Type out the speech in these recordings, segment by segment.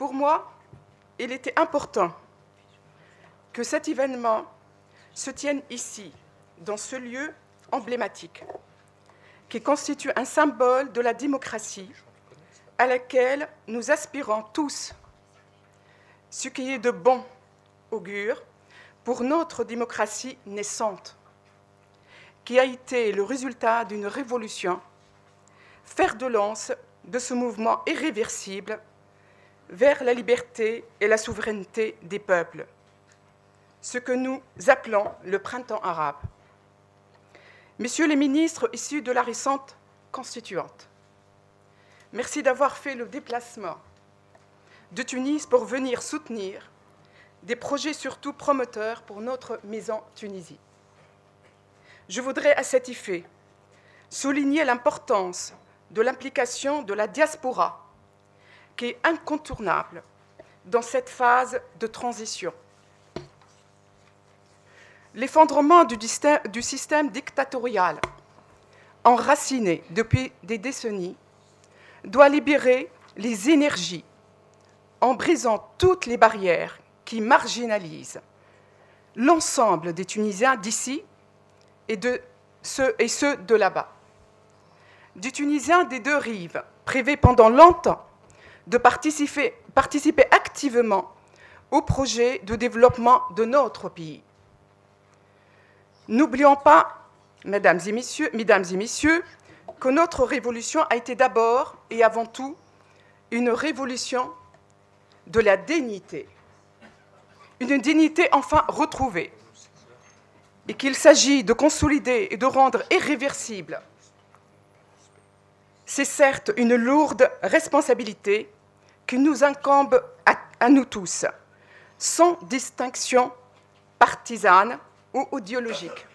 Pour moi, il était important que cet événement se tienne ici, dans ce lieu emblématique, qui constitue un symbole de la démocratie à laquelle nous aspirons tous, ce qui est de bon augure pour notre démocratie naissante, qui a été le résultat d'une révolution, fer de lance de ce mouvement irréversible vers la liberté et la souveraineté des peuples, ce que nous appelons le printemps arabe. Messieurs les ministres issus de la récente constituante, merci d'avoir fait le déplacement de Tunis pour venir soutenir des projets surtout promoteurs pour notre maison Tunisie. Je voudrais à cet effet souligner l'importance de l'implication de la diaspora, qui est incontournable dans cette phase de transition. L'effondrement du système dictatorial, enraciné depuis des décennies, doit libérer les énergies en brisant toutes les barrières qui marginalisent l'ensemble des Tunisiens d'ici et ceux de là-bas. Des Tunisiens des deux rives, privés pendant longtemps de participer activement au projet de développement de notre pays. N'oublions pas, mesdames et messieurs, que notre révolution a été d'abord et avant tout une révolution de la dignité, une dignité enfin retrouvée, et qu'il s'agit de consolider et de rendre irréversible. C'est certes une lourde responsabilité qui nous incombe à nous tous, sans distinction partisane ou idéologique.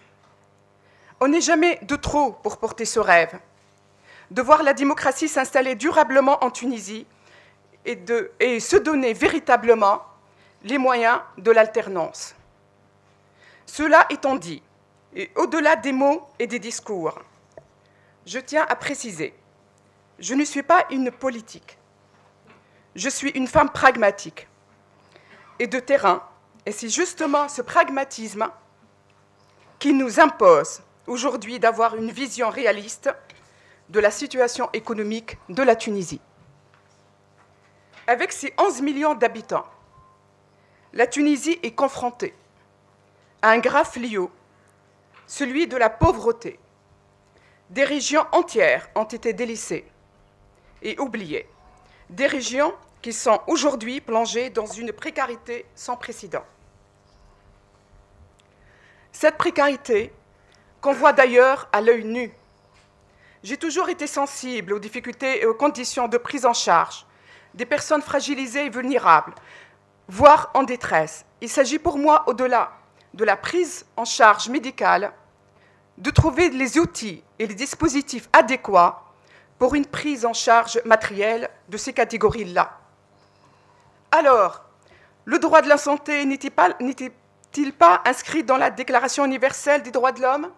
On n'est jamais de trop pour porter ce rêve, de voir la démocratie s'installer durablement en Tunisie et se donner véritablement les moyens de l'alternance. Cela étant dit, et au-delà des mots et des discours, je tiens à préciser, je ne suis pas une politique, je suis une femme pragmatique et de terrain, et c'est justement ce pragmatisme qui nous impose aujourd'hui d'avoir une vision réaliste de la situation économique de la Tunisie. Avec ses 11 millions d'habitants, la Tunisie est confrontée à un grave fléau, celui de la pauvreté. Des régions entières ont été délaissées et oubliées, des régions qui sont aujourd'hui plongées dans une précarité sans précédent. Cette précarité qu'on voit d'ailleurs à l'œil nu. J'ai toujours été sensible aux difficultés et aux conditions de prise en charge des personnes fragilisées et vulnérables, voire en détresse. Il s'agit pour moi, au-delà de la prise en charge médicale, de trouver les outils et les dispositifs adéquats pour une prise en charge matérielle de ces catégories-là. Alors, le droit de la santé n'était-il pas inscrit dans la Déclaration universelle des droits de l'homme?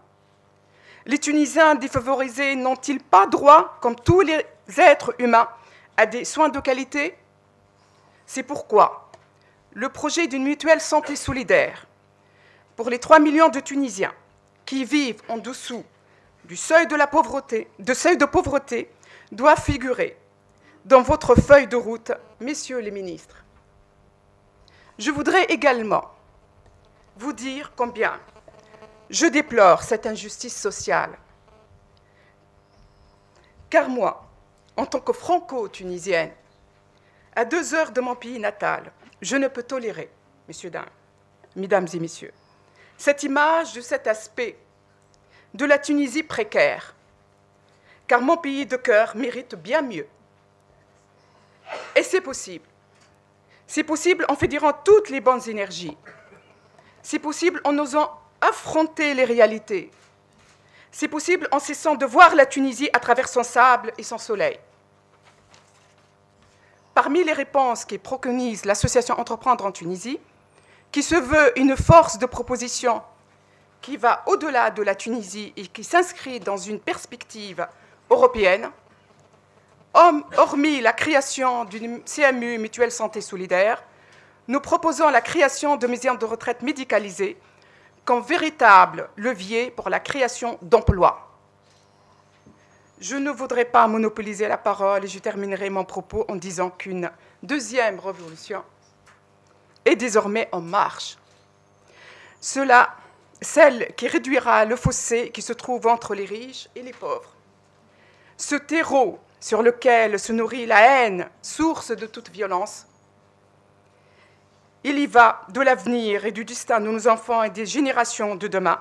Les Tunisiens défavorisés n'ont-ils pas droit, comme tous les êtres humains, à des soins de qualité? C'est pourquoi le projet d'une mutuelle santé solidaire pour les 3 millions de Tunisiens qui vivent en dessous du seuil de pauvreté doit figurer dans votre feuille de route, messieurs les ministres. Je voudrais également vous dire combien je déplore cette injustice sociale. Car moi, en tant que franco-tunisienne, à 2 heures de mon pays natal, je ne peux tolérer, mesdames et messieurs, cette image de cet aspect de la Tunisie précaire, car mon pays de cœur mérite bien mieux. Et c'est possible. C'est possible en fédérant toutes les bonnes énergies. C'est possible en osant affronter les réalités. C'est possible en cessant de voir la Tunisie à travers son sable et son soleil. Parmi les réponses qui préconise l'association Entreprendre en Tunisie, qui se veut une force de proposition qui va au-delà de la Tunisie et qui s'inscrit dans une perspective européenne, hormis la création d'une CMU, Mutuelle Santé Solidaire, nous proposons la création de maisons de retraite médicalisées comme véritable levier pour la création d'emplois. Je ne voudrais pas monopoliser la parole et je terminerai mon propos en disant qu'une deuxième révolution est désormais en marche. Celle qui réduira le fossé qui se trouve entre les riches et les pauvres. Ce terreau sur lequel se nourrit la haine, source de toute violence. Il y va de l'avenir et du destin de nos enfants et des générations de demain.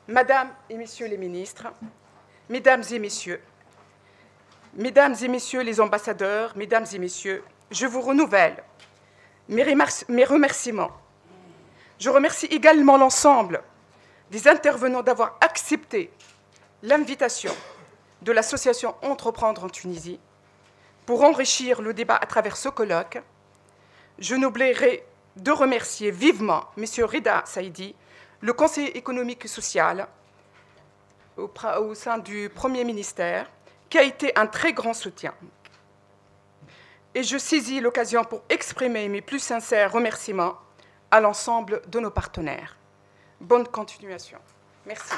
Mesdames et Messieurs les ministres, Mesdames et Messieurs les ambassadeurs, Mesdames et Messieurs, je vous renouvelle mes remerciements. Je remercie également l'ensemble des intervenants d'avoir accepté l'invitation de l'association Entreprendre en Tunisie pour enrichir le débat à travers ce colloque. Je n'oublierai de remercier vivement M. Rida Saïdi, le conseiller économique et social au sein du Premier ministère, qui a été un très grand soutien. Et je saisis l'occasion pour exprimer mes plus sincères remerciements à l'ensemble de nos partenaires. Bonne continuation. Merci.